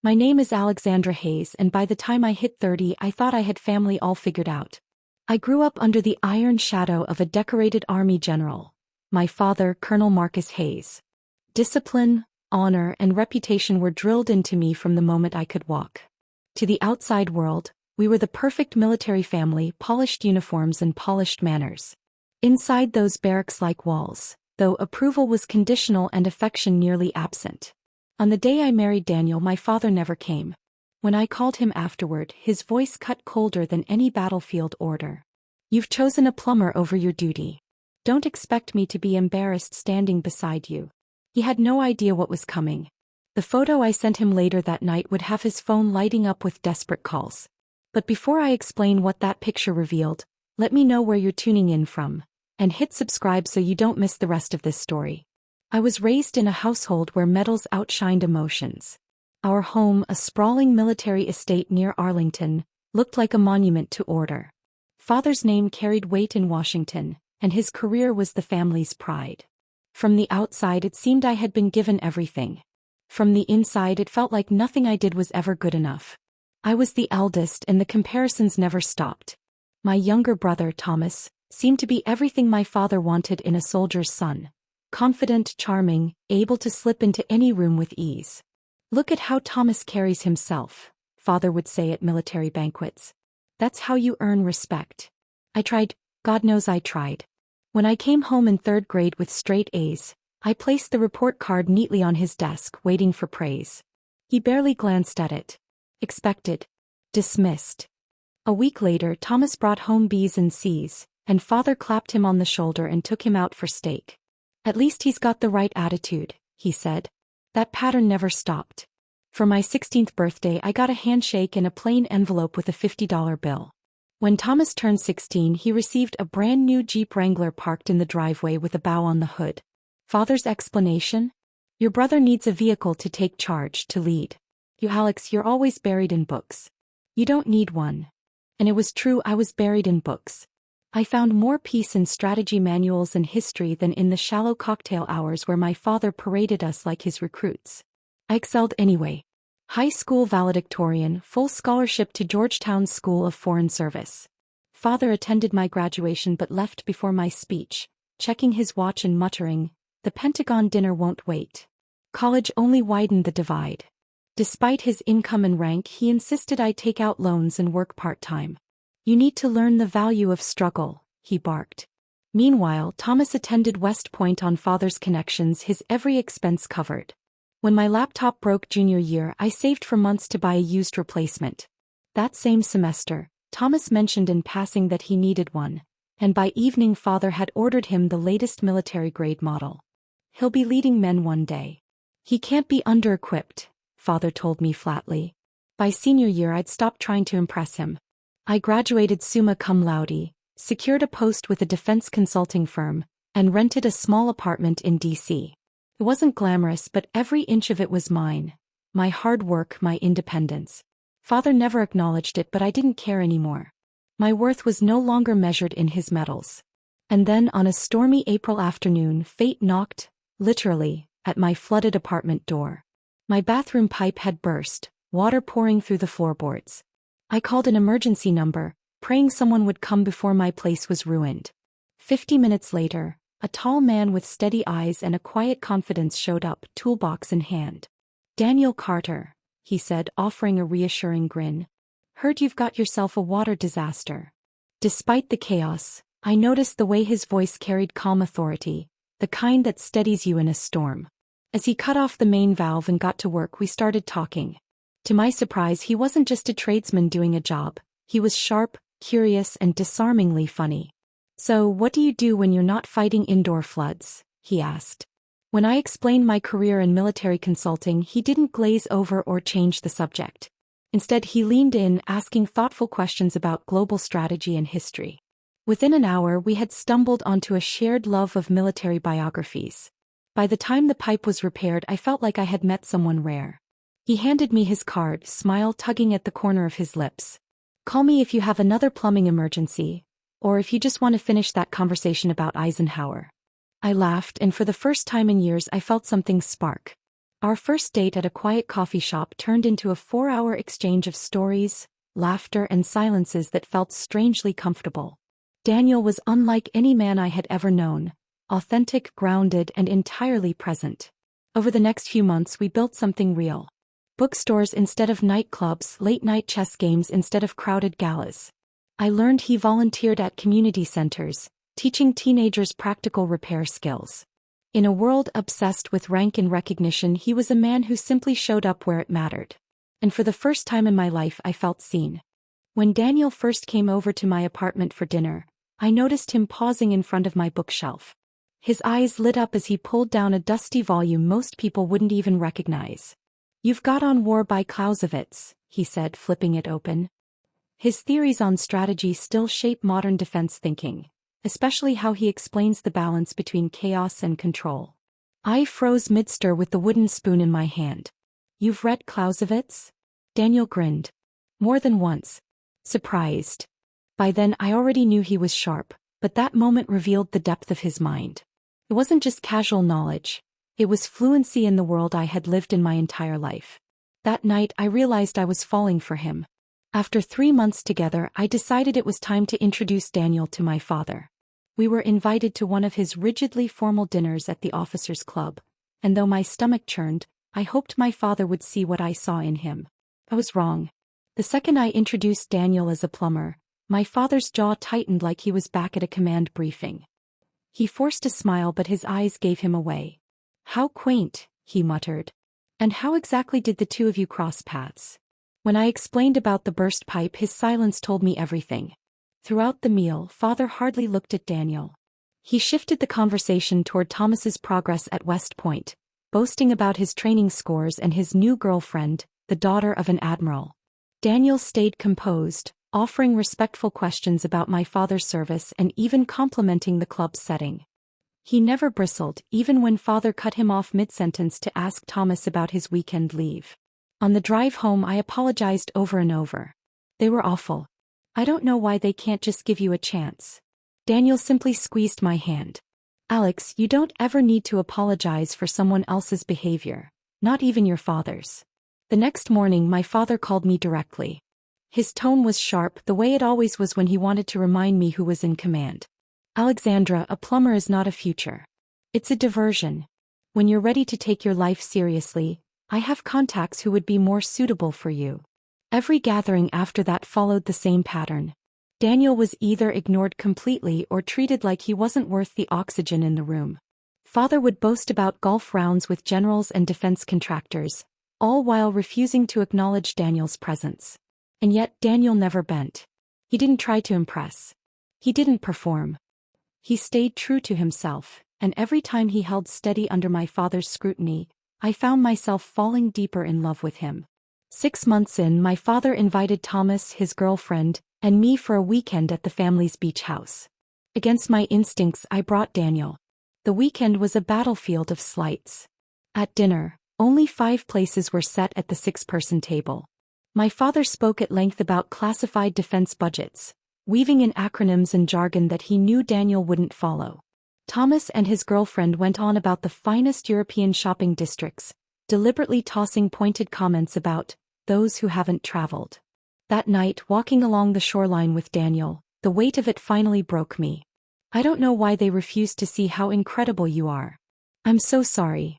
My name is Alexandra Hayes, and by the time I hit 30, I thought I had family all figured out. I grew up under the iron shadow of a decorated Army general. My father, Colonel Marcus Hayes. Discipline, honor, and reputation were drilled into me from the moment I could walk. To the outside world, we were the perfect military family, polished uniforms and polished manners. Inside those barracks-like walls, though, approval was conditional and affection nearly absent. On the day I married Daniel, my father never came. When I called him afterward, his voice cut colder than any battlefield order. You've chosen a plumber over your duty. Don't expect me to be embarrassed standing beside you. He had no idea what was coming. The photo I sent him later that night would have his phone lighting up with desperate calls. But before I explain what that picture revealed, let me know where you're tuning in from, and hit subscribe so you don't miss the rest of this story. I was raised in a household where medals outshined emotions. Our home, a sprawling military estate near Arlington, looked like a monument to order. Father's name carried weight in Washington, and his career was the family's pride. From the outside it seemed I had been given everything. From the inside it felt like nothing I did was ever good enough. I was the eldest and the comparisons never stopped. My younger brother, Thomas, seemed to be everything my father wanted in a soldier's son. Confident, charming, able to slip into any room with ease. Look at how Thomas carries himself, Father would say at military banquets. That's how you earn respect. I tried, God knows I tried. When I came home in 3rd grade with straight A's, I placed the report card neatly on his desk, waiting for praise. He barely glanced at it. Expected. Dismissed. A week later, Thomas brought home B's and C's, and Father clapped him on the shoulder and took him out for steak. At least he's got the right attitude, he said. That pattern never stopped. For my 16th birthday, I got a handshake and a plain envelope with a $50 bill. When Thomas turned 16, he received a brand new Jeep Wrangler parked in the driveway with a bow on the hood. Father's explanation? Your brother needs a vehicle to take charge, to lead. You, Alex, you're always buried in books. You don't need one. And it was true, I was buried in books. I found more peace in strategy manuals and history than in the shallow cocktail hours where my father paraded us like his recruits. I excelled anyway. High school valedictorian, full scholarship to Georgetown's School of Foreign Service. Father attended my graduation but left before my speech, checking his watch and muttering, "The Pentagon dinner won't wait." College only widened the divide. Despite his income and rank, he insisted I take out loans and work part-time. You need to learn the value of struggle, he barked. Meanwhile, Thomas attended West Point on Father's connections, his every expense covered. When my laptop broke junior year, I saved for months to buy a used replacement. That same semester, Thomas mentioned in passing that he needed one, and by evening Father had ordered him the latest military-grade model. He'll be leading men one day. He can't be under-equipped, Father told me flatly. By senior year I'd stopped trying to impress him. I graduated summa cum laude, secured a post with a defense consulting firm, and rented a small apartment in D.C. It wasn't glamorous, but every inch of it was mine. My hard work, my independence. Father never acknowledged it, but I didn't care anymore. My worth was no longer measured in his medals. And then on a stormy April afternoon, fate knocked, literally, at my flooded apartment door. My bathroom pipe had burst, water pouring through the floorboards. I called an emergency number, praying someone would come before my place was ruined. 50 minutes later, a tall man with steady eyes and a quiet confidence showed up, toolbox in hand. "Daniel Carter," he said, offering a reassuring grin. "Heard you've got yourself a water disaster." Despite the chaos, I noticed the way his voice carried calm authority, the kind that steadies you in a storm. As he cut off the main valve and got to work, we started talking. To my surprise, he wasn't just a tradesman doing a job. He was sharp, curious, and disarmingly funny. "So, what do you do when you're not fighting indoor floods?" he asked. When I explained my career in military consulting, he didn't glaze over or change the subject. Instead, he leaned in, asking thoughtful questions about global strategy and history. Within an hour, we had stumbled onto a shared love of military biographies. By the time the pipe was repaired, I felt like I had met someone rare. He handed me his card, smile tugging at the corner of his lips. "Call me if you have another plumbing emergency, or if you just want to finish that conversation about Eisenhower." I laughed, and for the first time in years I felt something spark. Our first date at a quiet coffee shop turned into a 4-hour exchange of stories, laughter, and silences that felt strangely comfortable. Daniel was unlike any man I had ever known, authentic, grounded, and entirely present. Over the next few months we built something real. Bookstores instead of nightclubs, late-night chess games instead of crowded galas. I learned he volunteered at community centers, teaching teenagers practical repair skills. In a world obsessed with rank and recognition, he was a man who simply showed up where it mattered. And for the first time in my life I felt seen. When Daniel first came over to my apartment for dinner, I noticed him pausing in front of my bookshelf. His eyes lit up as he pulled down a dusty volume most people wouldn't even recognize. "You've got on War by Clausewitz," he said, flipping it open. His theories on strategy still shape modern defense thinking, especially how he explains the balance between chaos and control. I froze mid-stir with the wooden spoon in my hand. "You've read Clausewitz?" Daniel grinned. "More than once." Surprised. By then I already knew he was sharp, but that moment revealed the depth of his mind. It wasn't just casual knowledge. It was fluency in the world I had lived in my entire life. That night I realized I was falling for him. After 3 months together, I decided it was time to introduce Daniel to my father. We were invited to one of his rigidly formal dinners at the officers' club, and though my stomach churned, I hoped my father would see what I saw in him. I was wrong. The second I introduced Daniel as a plumber, my father's jaw tightened like he was back at a command briefing. He forced a smile, but his eyes gave him away. "How quaint," he muttered. "And how exactly did the two of you cross paths?" When I explained about the burst pipe, his silence told me everything. Throughout the meal, Father hardly looked at Daniel. He shifted the conversation toward Thomas's progress at West Point, boasting about his training scores and his new girlfriend, the daughter of an admiral. Daniel stayed composed, offering respectful questions about my father's service and even complimenting the club's setting. He never bristled, even when Father cut him off mid-sentence to ask Thomas about his weekend leave. On the drive home I apologized over and over. "They were awful. I don't know why they can't just give you a chance." Daniel simply squeezed my hand. "Alex, you don't ever need to apologize for someone else's behavior, not even your father's." The next morning my father called me directly. His tone was sharp, the way it always was when he wanted to remind me who was in command. "Alexandra, a plumber is not a future. It's a diversion. When you're ready to take your life seriously, I have contacts who would be more suitable for you." Every gathering after that followed the same pattern. Daniel was either ignored completely or treated like he wasn't worth the oxygen in the room. Father would boast about golf rounds with generals and defense contractors, all while refusing to acknowledge Daniel's presence. And yet Daniel never bent. He didn't try to impress. He didn't perform. He stayed true to himself, and every time he held steady under my father's scrutiny, I found myself falling deeper in love with him. 6 months in, my father invited Thomas, his girlfriend, and me for a weekend at the family's beach house. Against my instincts, I brought Daniel. The weekend was a battlefield of slights. At dinner, only 5 places were set at the 6-person table. My father spoke at length about classified defense budgets, weaving in acronyms and jargon that he knew Daniel wouldn't follow. Thomas and his girlfriend went on about the finest European shopping districts, deliberately tossing pointed comments about those who haven't traveled. That night, walking along the shoreline with Daniel, the weight of it finally broke me. "I don't know why they refuse to see how incredible you are. I'm so sorry."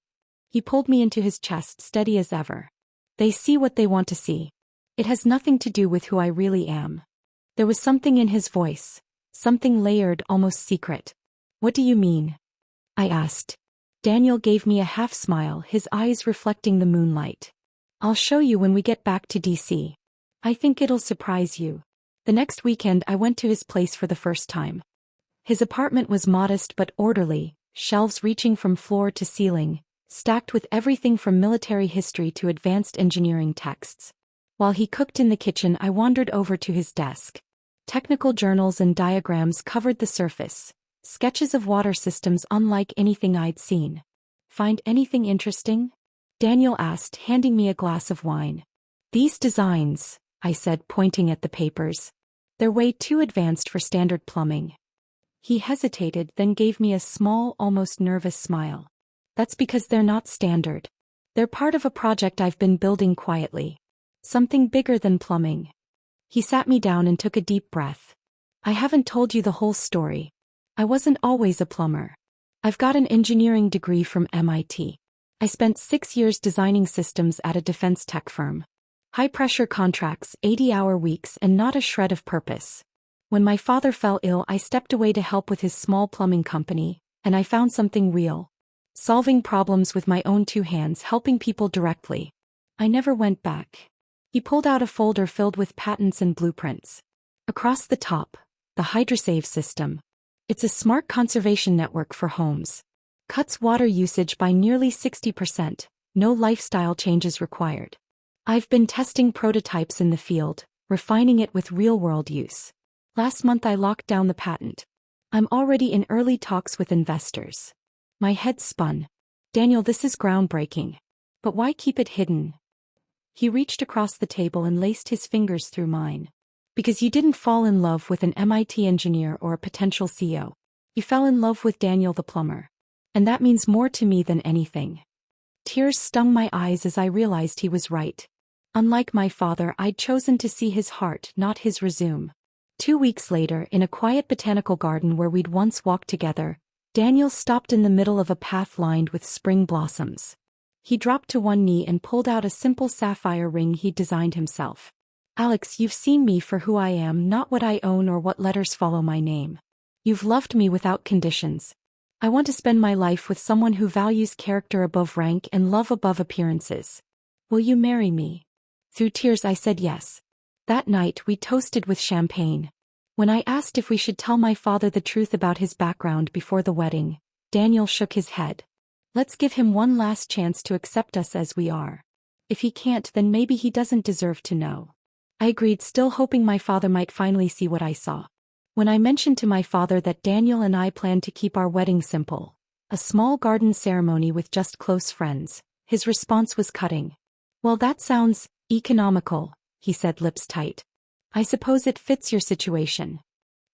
He pulled me into his chest, steady as ever. "They see what they want to see. It has nothing to do with who I really am." There was something in his voice, something layered, almost secret. "What do you mean?" I asked. Daniel gave me a half-smile, his eyes reflecting the moonlight. "I'll show you when we get back to DC. I think it'll surprise you." The next weekend I went to his place for the first time. His apartment was modest but orderly, shelves reaching from floor to ceiling, stacked with everything from military history to advanced engineering texts. While he cooked in the kitchen, I wandered over to his desk. Technical journals and diagrams covered the surface, sketches of water systems unlike anything I'd seen. "Find anything interesting?" Daniel asked, handing me a glass of wine. "These designs," I said, pointing at the papers. "They're way too advanced for standard plumbing." He hesitated, then gave me a small, almost nervous smile. "That's because they're not standard. They're part of a project I've been building quietly. Something bigger than plumbing. He sat me down and took a deep breath. I haven't told you the whole story. I wasn't always a plumber. I've got an engineering degree from MIT. I spent 6 years designing systems at a defense tech firm. High-pressure contracts, 80-hour weeks, and not a shred of purpose. When my father fell ill, I stepped away to help with his small plumbing company, and I found something real. Solving problems with my own 2 hands, helping people directly. I never went back. He pulled out a folder filled with patents and blueprints. Across the top, the HydroSave system. It's a smart conservation network for homes. Cuts water usage by nearly 60%, no lifestyle changes required. I've been testing prototypes in the field, refining it with real-world use. Last month I locked down the patent. I'm already in early talks with investors. My head spun. Daniel, this is groundbreaking. But why keep it hidden? He reached across the table and laced his fingers through mine. Because you didn't fall in love with an MIT engineer or a potential CEO. You fell in love with Daniel the plumber. And that means more to me than anything. Tears stung my eyes as I realized he was right. Unlike my father, I'd chosen to see his heart, not his resume. 2 weeks later, in a quiet botanical garden where we'd once walked together, Daniel stopped in the middle of a path lined with spring blossoms. He dropped to one knee and pulled out a simple sapphire ring he'd designed himself. Alex, you've seen me for who I am, not what I own or what letters follow my name. You've loved me without conditions. I want to spend my life with someone who values character above rank and love above appearances. Will you marry me? Through tears I said yes. That night we toasted with champagne. When I asked if we should tell my father the truth about his background before the wedding, Daniel shook his head. Let's give him one last chance to accept us as we are. If he can't, then maybe he doesn't deserve to know. I agreed, still hoping my father might finally see what I saw. When I mentioned to my father that Daniel and I planned to keep our wedding simple, a small garden ceremony with just close friends, his response was cutting. Well, that sounds economical, he said, lips tight. I suppose it fits your situation.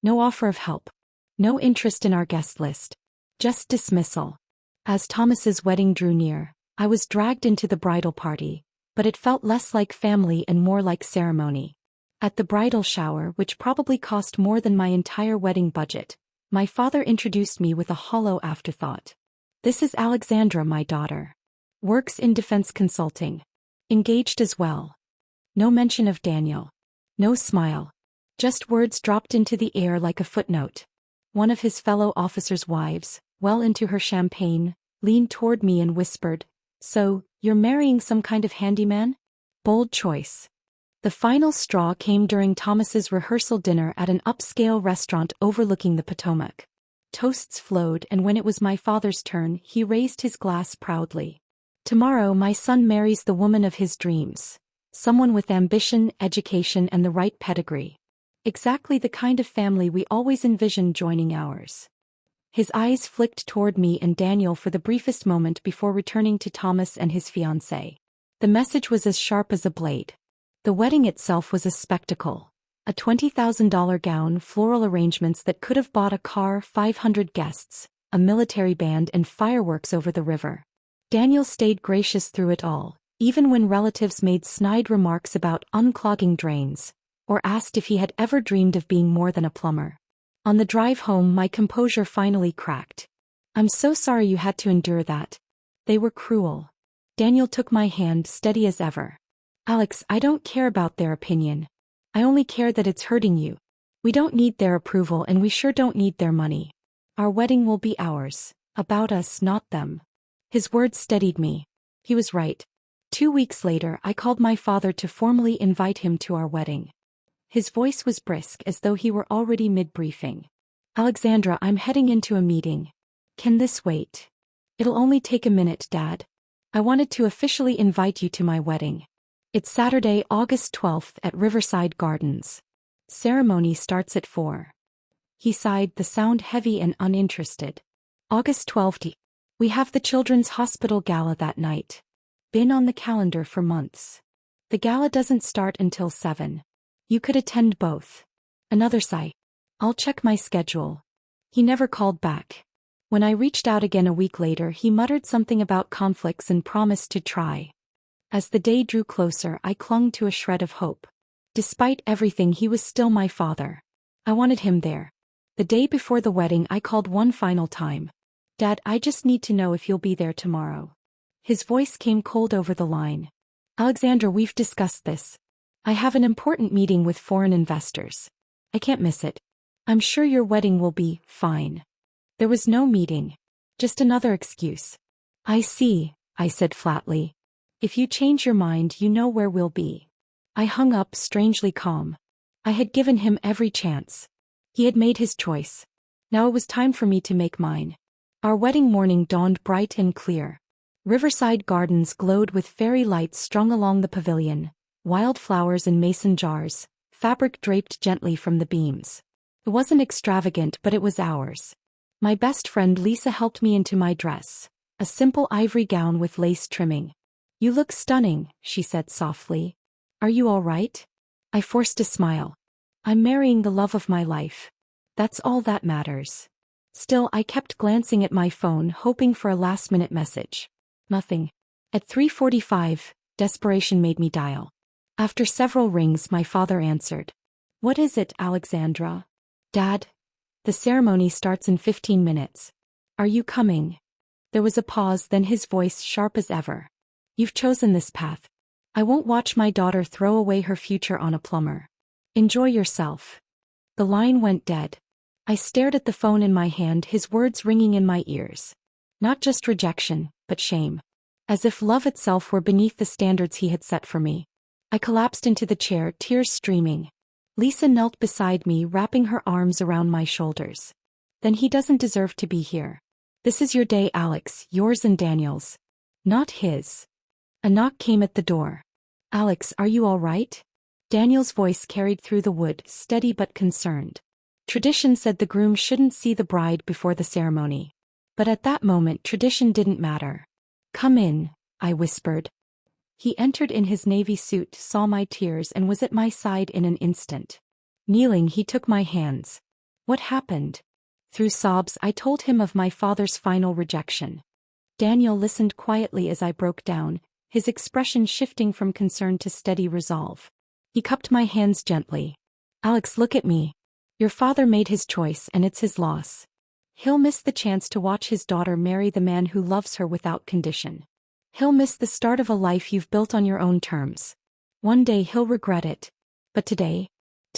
No offer of help. No interest in our guest list. Just dismissal. As Thomas's wedding drew near, I was dragged into the bridal party, but it felt less like family and more like ceremony. At the bridal shower, which probably cost more than my entire wedding budget, my father introduced me with a hollow afterthought. This is Alexandra, my daughter. Works in defense consulting. Engaged as well. No mention of Daniel. No smile. Just words dropped into the air like a footnote. One of his fellow officers' wives, well into her champagne, leaned toward me and whispered, "So, you're marrying some kind of handyman?" Bold choice. The final straw came during Thomas's rehearsal dinner at an upscale restaurant overlooking the Potomac. Toasts flowed, and when it was my father's turn, he raised his glass proudly. Tomorrow my son marries the woman of his dreams. Someone with ambition, education, and the right pedigree. Exactly the kind of family we always envisioned joining ours. His eyes flicked toward me and Daniel for the briefest moment before returning to Thomas and his fiancée. The message was as sharp as a blade. The wedding itself was a spectacle. A $20,000 gown, floral arrangements that could have bought a car, 500 guests, a military band, and fireworks over the river. Daniel stayed gracious through it all, even when relatives made snide remarks about unclogging drains, or asked if he had ever dreamed of being more than a plumber. On the drive home, my composure finally cracked. I'm so sorry you had to endure that. They were cruel. Daniel took my hand, steady as ever. Alex, I don't care about their opinion. I only care that it's hurting you. We don't need their approval, and we sure don't need their money. Our wedding will be ours. About us, not them. His words steadied me. He was right. 2 weeks later, I called my father to formally invite him to our wedding. His voice was brisk, as though he were already mid-briefing. Alexandra, I'm heading into a meeting. Can this wait? It'll only take a minute, Dad. I wanted to officially invite you to my wedding. It's Saturday, August 12th at Riverside Gardens. Ceremony starts at 4. He sighed, the sound heavy and uninterested. August 12th. We have the Children's Hospital Gala that night. Been on the calendar for months. The gala doesn't start until 7. You could attend both. Another sigh. I'll check my schedule. He never called back. When I reached out again a week later, he muttered something about conflicts and promised to try. As the day drew closer, I clung to a shred of hope. Despite everything, he was still my father. I wanted him there. The day before the wedding, I called one final time. "Dad, I just need to know if you'll be there tomorrow." His voice came cold over the line. "Alexandra, we've discussed this. I have an important meeting with foreign investors. I can't miss it. I'm sure your wedding will be fine." There was no meeting. Just another excuse. "I see," I said flatly. "If you change your mind, you know where we'll be." I hung up, strangely calm. I had given him every chance. He had made his choice. Now it was time for me to make mine. Our wedding morning dawned bright and clear. Riverside Gardens glowed with fairy lights strung along the pavilion, wildflowers in mason jars, fabric draped gently from the beams. It wasn't extravagant, but it was ours. My best friend Lisa helped me into my dress, a simple ivory gown with lace trimming. "You look stunning," she said softly. "Are you all right?" I forced a smile. "I'm marrying the love of my life. That's all that matters." Still, I kept glancing at my phone, hoping for a last-minute message. Nothing. At 3:45, desperation made me dial. After several rings, my father answered. "What is it, Alexandra?" "Dad, the ceremony starts in 15 minutes. Are you coming?" There was a pause, then his voice sharp as ever. "You've chosen this path. I won't watch my daughter throw away her future on a plumber. Enjoy yourself." The line went dead. I stared at the phone in my hand, his words ringing in my ears. Not just rejection, but shame. As if love itself were beneath the standards he had set for me. I collapsed into the chair, tears streaming. Lisa knelt beside me, wrapping her arms around my shoulders. "Then he doesn't deserve to be here. This is your day, Alex, yours and Daniel's. Not his." A knock came at the door. "Alex, are you all right?" Daniel's voice carried through the wood, steady but concerned. Tradition said the groom shouldn't see the bride before the ceremony. But at that moment, tradition didn't matter. "Come in," I whispered. He entered in his navy suit, saw my tears, and was at my side in an instant. Kneeling, he took my hands. "What happened?" Through sobs, I told him of my father's final rejection. Daniel listened quietly as I broke down, his expression shifting from concern to steady resolve. He cupped my hands gently. "Alex, look at me. Your father made his choice, and it's his loss. He'll miss the chance to watch his daughter marry the man who loves her without condition. He'll miss the start of a life you've built on your own terms. One day he'll regret it. But today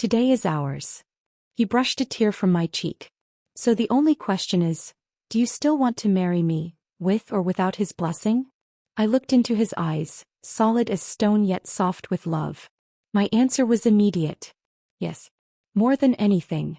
is ours." He brushed a tear from my cheek. "So the only question is, do you still want to marry me, with or without his blessing?" I looked into his eyes, solid as stone yet soft with love. My answer was immediate. "Yes. More than anything."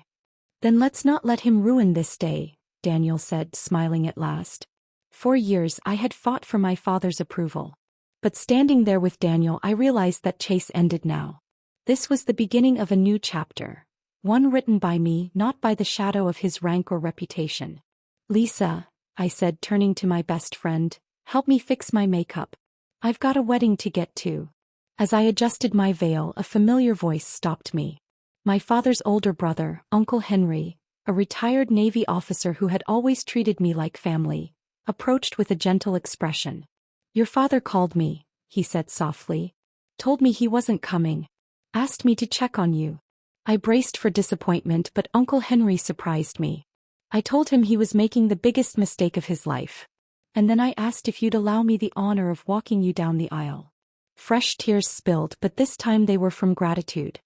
"Then let's not let him ruin this day," Daniel said, smiling at last. For years I had fought for my father's approval. But standing there with Daniel, I realized that chase ended now. This was the beginning of a new chapter. One written by me, not by the shadow of his rank or reputation. "Lisa," I said, turning to my best friend, "help me fix my makeup. I've got a wedding to get to." As I adjusted my veil, a familiar voice stopped me. My father's older brother, Uncle Henry, a retired Navy officer who had always treated me like family, approached with a gentle expression. "Your father called me," he said softly. "Told me he wasn't coming. Asked me to check on you." I braced for disappointment, but Uncle Henry surprised me. I told him he was making the biggest mistake of his life. "And then I asked if you'd allow me the honor of walking you down the aisle." Fresh tears spilled, but this time they were from gratitude.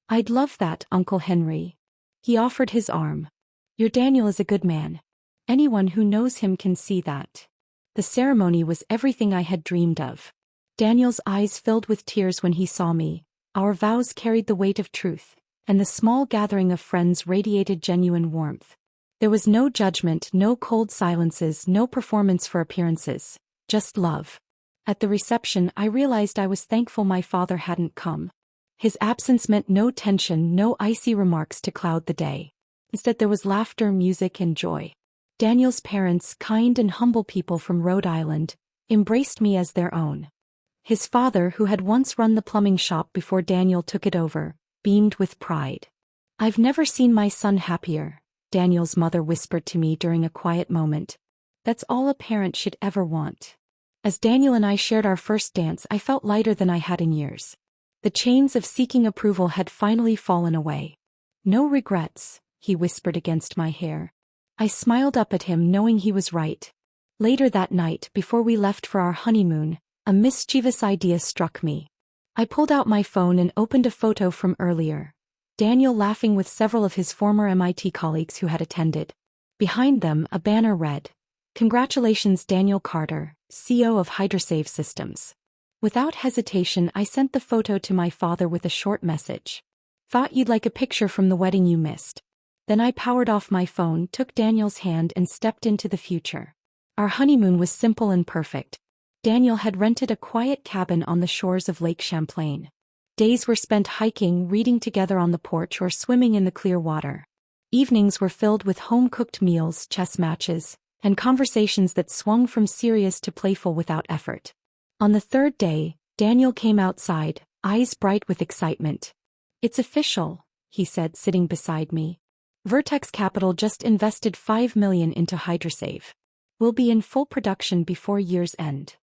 "I'd love that, Uncle Henry." He offered his arm. "Your Daniel is a good man. Anyone who knows him can see that." The ceremony was everything I had dreamed of. Daniel's eyes filled with tears when he saw me. Our vows carried the weight of truth, and the small gathering of friends radiated genuine warmth. There was no judgment, no cold silences, no performance for appearances, just love. At the reception, I realized I was thankful my father hadn't come. His absence meant no tension, no icy remarks to cloud the day. Instead, there was laughter, music, and joy. Daniel's parents, kind and humble people from Rhode Island, embraced me as their own. His father, who had once run the plumbing shop before Daniel took it over, beamed with pride. "I've never seen my son happier," Daniel's mother whispered to me during a quiet moment. That's all a parent should ever want. As Daniel and I shared our first dance, I felt lighter than I had in years. The chains of seeking approval had finally fallen away. No regrets, he whispered against my hair. I smiled up at him, knowing he was right. Later that night, before we left for our honeymoon, a mischievous idea struck me. I pulled out my phone and opened a photo from earlier. Daniel laughing with several of his former MIT colleagues who had attended. Behind them, a banner read, "Congratulations, Daniel Carter, CEO of Hydrosave Systems." Without hesitation, I sent the photo to my father with a short message. Thought you'd like a picture from the wedding you missed. Then I powered off my phone, took Daniel's hand, and stepped into the future. Our honeymoon was simple and perfect. Daniel had rented a quiet cabin on the shores of Lake Champlain. Days were spent hiking, reading together on the porch, or swimming in the clear water. Evenings were filled with home-cooked meals, chess matches, and conversations that swung from serious to playful without effort. On the third day, Daniel came outside, eyes bright with excitement. "It's official," he said, sitting beside me. "Vertex Capital just invested $5 million into Hydrosave. We'll be in full production before year's end."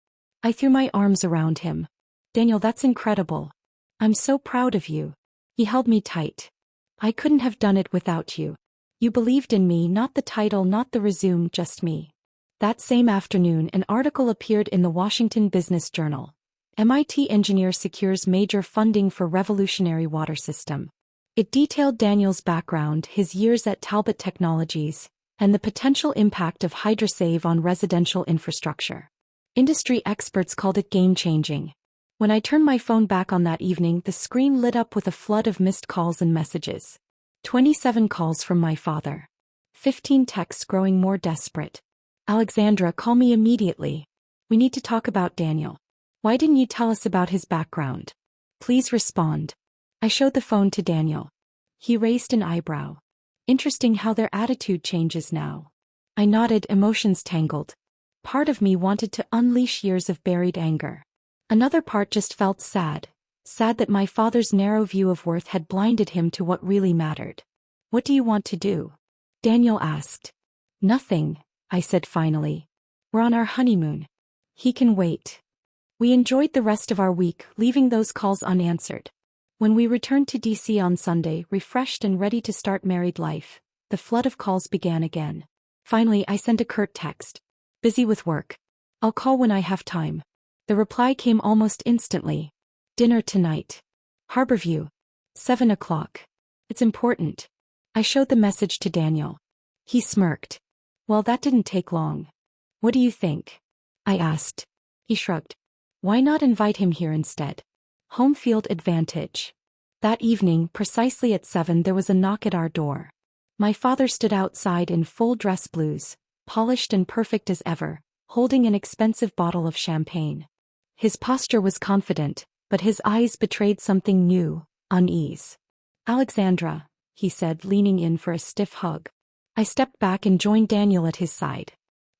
I threw my arms around him. "Daniel, that's incredible. I'm so proud of you." He held me tight. "I couldn't have done it without you. You believed in me, not the title, not the resume, just me." That same afternoon, an article appeared in the Washington Business Journal. MIT engineer secures major funding for revolutionary water system. It detailed Daniel's background, his years at Talbot Technologies, and the potential impact of Hydrosave on residential infrastructure. Industry experts called it game-changing. When I turned my phone back on that evening, the screen lit up with a flood of missed calls and messages. 27 calls from my father. 15 texts growing more desperate. "Alexandra, call me immediately. We need to talk about Daniel. Why didn't you tell us about his background? Please respond." I showed the phone to Daniel. He raised an eyebrow. "Interesting how their attitude changes now." I nodded, emotions tangled. Part of me wanted to unleash years of buried anger. Another part just felt sad that my father's narrow view of worth had blinded him to what really mattered. "What do you want to do?" Daniel asked. "Nothing," I said finally. "We're on our honeymoon. He can wait." We enjoyed the rest of our week, leaving those calls unanswered. When we returned to DC on Sunday, refreshed and ready to start married life, the flood of calls began again. Finally, I sent a curt text. "Busy with work. I'll call when I have time." The reply came almost instantly. "Dinner tonight. Harborview. 7 o'clock. It's important." I showed the message to Daniel. He smirked. "Well, that didn't take long. What do you think?" I asked. He shrugged. "Why not invite him here instead? Home field advantage." That evening, precisely at 7, there was a knock at our door. My father stood outside in full dress blues, polished and perfect as ever, holding an expensive bottle of champagne. His posture was confident, but his eyes betrayed something new, unease. "Alexandra," he said, leaning in for a stiff hug. I stepped back and joined Daniel at his side.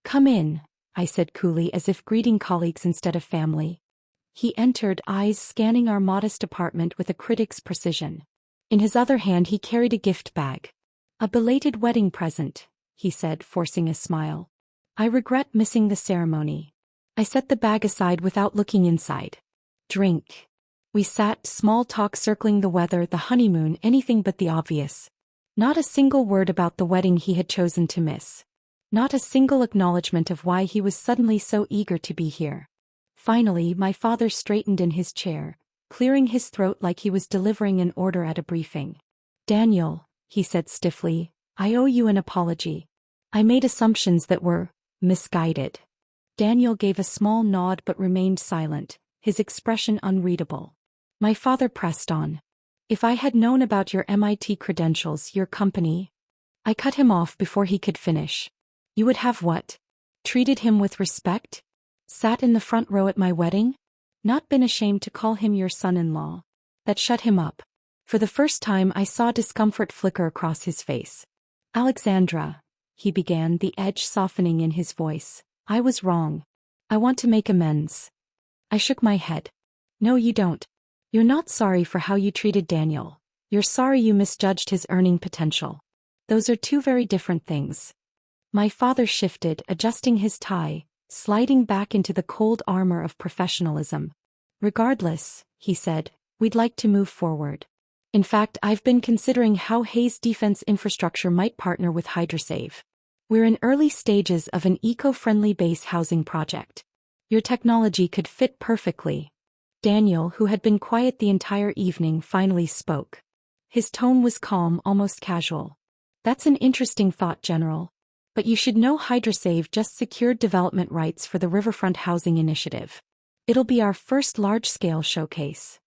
"Come in," I said coolly, as if greeting colleagues instead of family. He entered, eyes scanning our modest apartment with a critic's precision. In his other hand he carried a gift bag. "A belated wedding present," he said, forcing a smile. "I regret missing the ceremony." I set the bag aside without looking inside. "Drink." We sat, small talk circling the weather, the honeymoon, anything but the obvious. Not a single word about the wedding he had chosen to miss. Not a single acknowledgement of why he was suddenly so eager to be here. Finally, my father straightened in his chair, clearing his throat like he was delivering an order at a briefing. "Daniel," he said stiffly, "I owe you an apology. I made assumptions that were misguided." Daniel gave a small nod but remained silent, his expression unreadable. My father pressed on. "If I had known about your MIT credentials, your company—" I cut him off before he could finish. "You would have what? Treated him with respect? Sat in the front row at my wedding? Not been ashamed to call him your son-in-law?" That shut him up. For the first time I saw discomfort flicker across his face. "Alexandra," he began, the edge softening in his voice, "I was wrong. I want to make amends." I shook my head. "No, you don't. You're not sorry for how you treated Daniel. You're sorry you misjudged his earning potential." Those are two very different things. My father shifted, adjusting his tie, sliding back into the cold armor of professionalism. Regardless, he said, we'd like to move forward. In fact, I've been considering how Hayes Defense Infrastructure might partner with HydroSave. We're in early stages of an eco-friendly base housing project. Your technology could fit perfectly. Daniel, who had been quiet the entire evening, finally spoke. His tone was calm, almost casual. That's an interesting thought, General. But you should know HydroSave just secured development rights for the Riverfront Housing Initiative. It'll be our first large-scale showcase.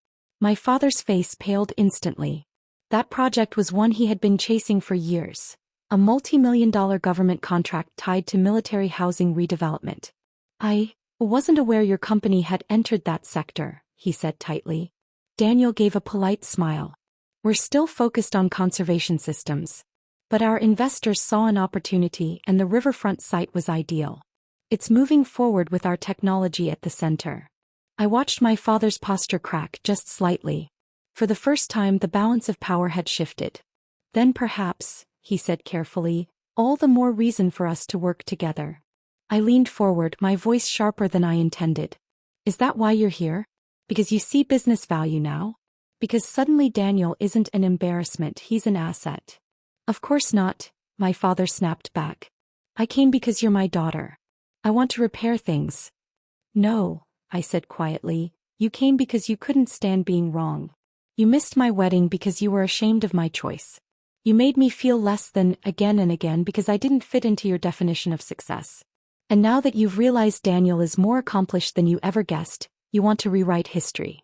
My father's face paled instantly. That project was one he had been chasing for years, a multi-million-dollar government contract tied to military housing redevelopment. I wasn't aware your company had entered that sector, he said tightly. Daniel gave a polite smile. We're still focused on conservation systems. But our investors saw an opportunity and the riverfront site was ideal. It's moving forward with our technology at the center. I watched my father's posture crack just slightly. For the first time, the balance of power had shifted. Then perhaps, he said carefully, all the more reason for us to work together. I leaned forward, my voice sharper than I intended. Is that why you're here? Because you see business value now? Because suddenly Daniel isn't an embarrassment, he's an asset. Of course not, my father snapped back. I came because you're my daughter. I want to repair things. No, I said quietly, you came because you couldn't stand being wrong. You missed my wedding because you were ashamed of my choice. You made me feel less than again and again because I didn't fit into your definition of success. And now that you've realized Daniel is more accomplished than you ever guessed, you want to rewrite history.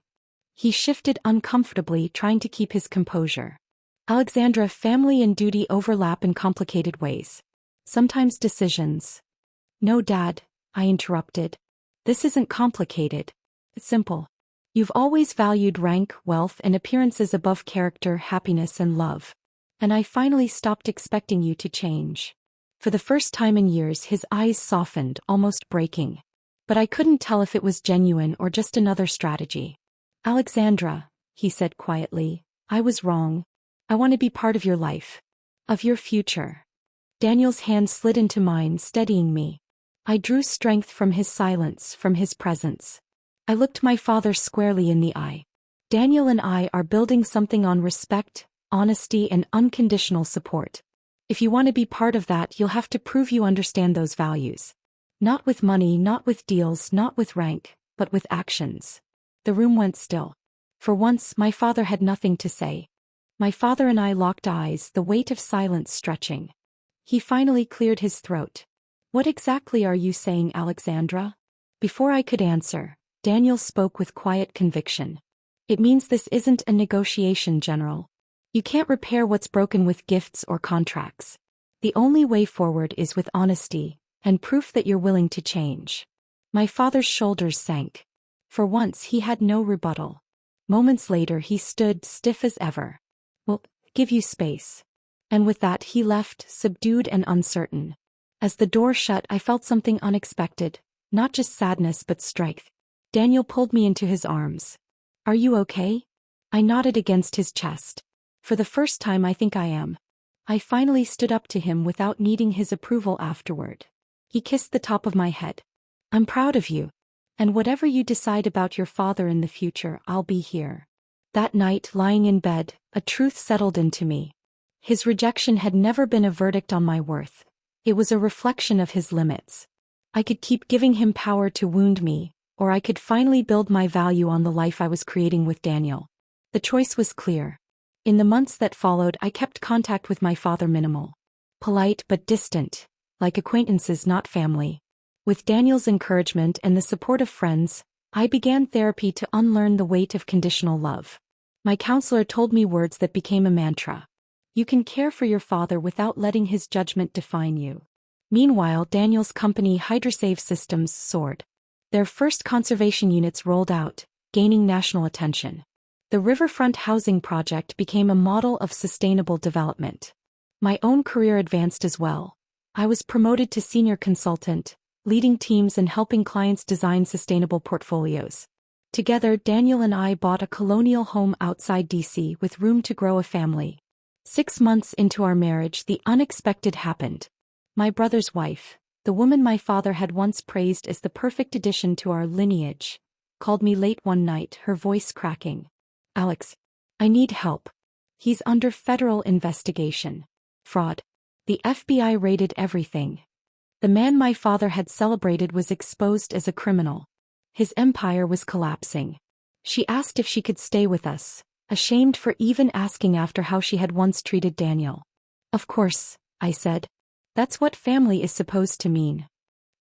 He shifted uncomfortably, trying to keep his composure. Alexandra, family and duty overlap in complicated ways. Sometimes decisions. No, Dad, I interrupted. This isn't complicated. It's simple. You've always valued rank, wealth, and appearances above character, happiness, and love. And I finally stopped expecting you to change. For the first time in years, his eyes softened, almost breaking. But I couldn't tell if it was genuine or just another strategy. Alexandra, he said quietly, I was wrong. I want to be part of your life. Of your future. Daniel's hand slid into mine, steadying me. I drew strength from his silence, from his presence. I looked my father squarely in the eye. Daniel and I are building something on respect, honesty, and unconditional support. If you want to be part of that, you'll have to prove you understand those values. Not with money, not with deals, not with rank, but with actions. The room went still. For once, my father had nothing to say. My father and I locked eyes, the weight of silence stretching. He finally cleared his throat. What exactly are you saying, Alexandra? Before I could answer, Daniel spoke with quiet conviction. It means this isn't a negotiation, General. You can't repair what's broken with gifts or contracts. The only way forward is with honesty, and proof that you're willing to change. My father's shoulders sank. For once he had no rebuttal. Moments later he stood stiff as ever. Well, give you space. And with that he left, subdued and uncertain. As the door shut, I felt something unexpected, not just sadness but strength. Daniel pulled me into his arms. Are you okay? I nodded against his chest. For the first time I think I am. I finally stood up to him without needing his approval afterward. He kissed the top of my head. I'm proud of you. And whatever you decide about your father in the future, I'll be here. That night, lying in bed, a truth settled into me. His rejection had never been a verdict on my worth. It was a reflection of his limits. I could keep giving him power to wound me, or I could finally build my value on the life I was creating with Daniel. The choice was clear. In the months that followed, I kept contact with my father minimal. Polite but distant, like acquaintances not family. With Daniel's encouragement and the support of friends, I began therapy to unlearn the weight of conditional love. My counselor told me words that became a mantra. You can care for your father without letting his judgment define you. Meanwhile, Daniel's company HydroSave Systems soared. Their first conservation units rolled out, gaining national attention. The Riverfront Housing Project became a model of sustainable development. My own career advanced as well. I was promoted to senior consultant, leading teams and helping clients design sustainable portfolios. Together, Daniel and I bought a colonial home outside DC with room to grow a family. 6 months into our marriage, the unexpected happened. My brother's wife, the woman my father had once praised as the perfect addition to our lineage, called me late one night, her voice cracking. "Alex, I need help. He's under federal investigation. Fraud. The FBI raided everything. The man my father had celebrated was exposed as a criminal. His empire was collapsing." She asked if she could stay with us, ashamed for even asking after how she had once treated Daniel. "Of course," I said. "That's what family is supposed to mean."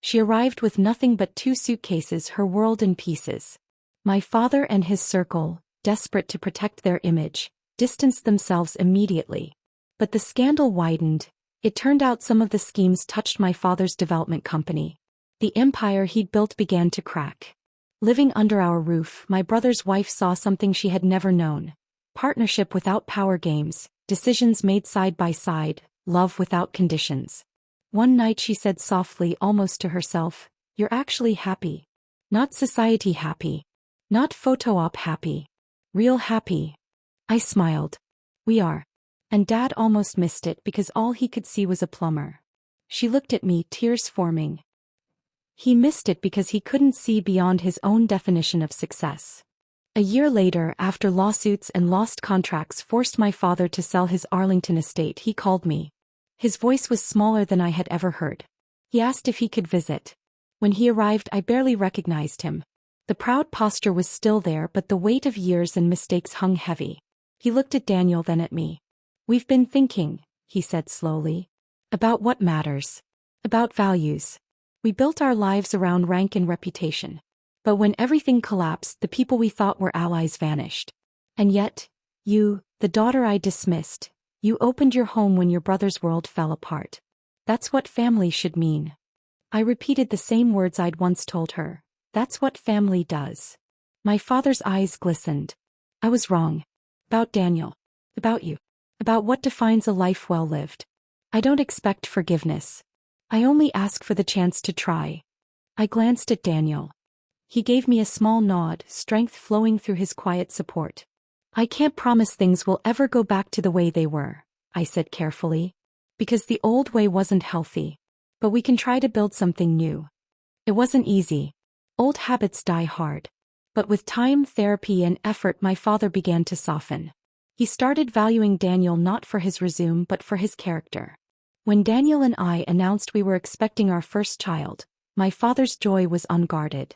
She arrived with nothing but 2 suitcases, her world in pieces. My father and his circle, desperate to protect their image, distanced themselves immediately. But the scandal widened. It turned out some of the schemes touched my father's development company. The empire he'd built began to crack. Living under our roof, my brother's wife saw something she had never known. Partnership without power games, decisions made side by side, love without conditions. One night she said softly, almost to herself, "You're actually happy. Not society happy. Not photo op happy. Real happy." I smiled. "We are." And Dad almost missed it because all he could see was a plumber. She looked at me, tears forming. He missed it because he couldn't see beyond his own definition of success. A year later, after lawsuits and lost contracts forced my father to sell his Arlington estate, he called me. His voice was smaller than I had ever heard. He asked if he could visit. When he arrived, I barely recognized him. The proud posture was still there, but the weight of years and mistakes hung heavy. He looked at Daniel, then at me. "We've been thinking," he said slowly, "about what matters. About values. We built our lives around rank and reputation. But when everything collapsed, the people we thought were allies vanished. And yet, you, the daughter I dismissed, you opened your home when your brother's world fell apart. That's what family should mean." I repeated the same words I'd once told her. "That's what family does." My father's eyes glistened. "I was wrong. About Daniel. About you. About what defines a life well lived. I don't expect forgiveness. I only ask for the chance to try." I glanced at Daniel. He gave me a small nod, strength flowing through his quiet support. "I can't promise things will ever go back to the way they were," I said carefully. "Because the old way wasn't healthy. But we can try to build something new." It wasn't easy. Old habits die hard. But with time, therapy, and effort, my father began to soften. He started valuing Daniel not for his resume but for his character. When Daniel and I announced we were expecting our first child, my father's joy was unguarded.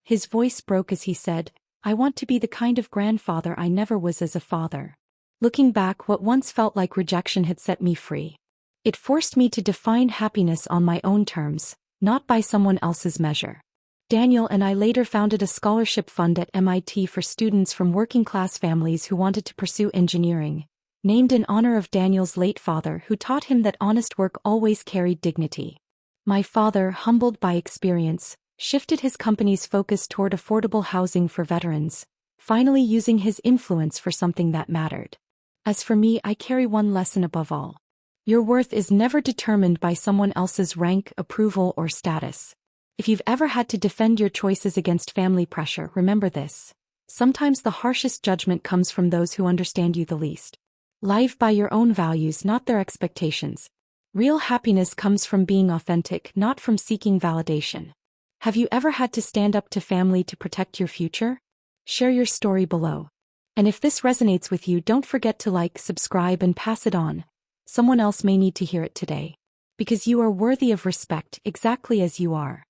His voice broke as he said, "I want to be the kind of grandfather I never was as a father." Looking back, what once felt like rejection had set me free. It forced me to define happiness on my own terms, not by someone else's measure. Daniel and I later founded a scholarship fund at MIT for students from working-class families who wanted to pursue engineering, named in honor of Daniel's late father, who taught him that honest work always carried dignity. My father, humbled by experience, shifted his company's focus toward affordable housing for veterans, finally using his influence for something that mattered. As for me, I carry one lesson above all. Your worth is never determined by someone else's rank, approval, or status. If you've ever had to defend your choices against family pressure, remember this. Sometimes the harshest judgment comes from those who understand you the least. Live by your own values, not their expectations. Real happiness comes from being authentic, not from seeking validation. Have you ever had to stand up to family to protect your future? Share your story below. And if this resonates with you, don't forget to like, subscribe, and pass it on. Someone else may need to hear it today. Because you are worthy of respect exactly as you are.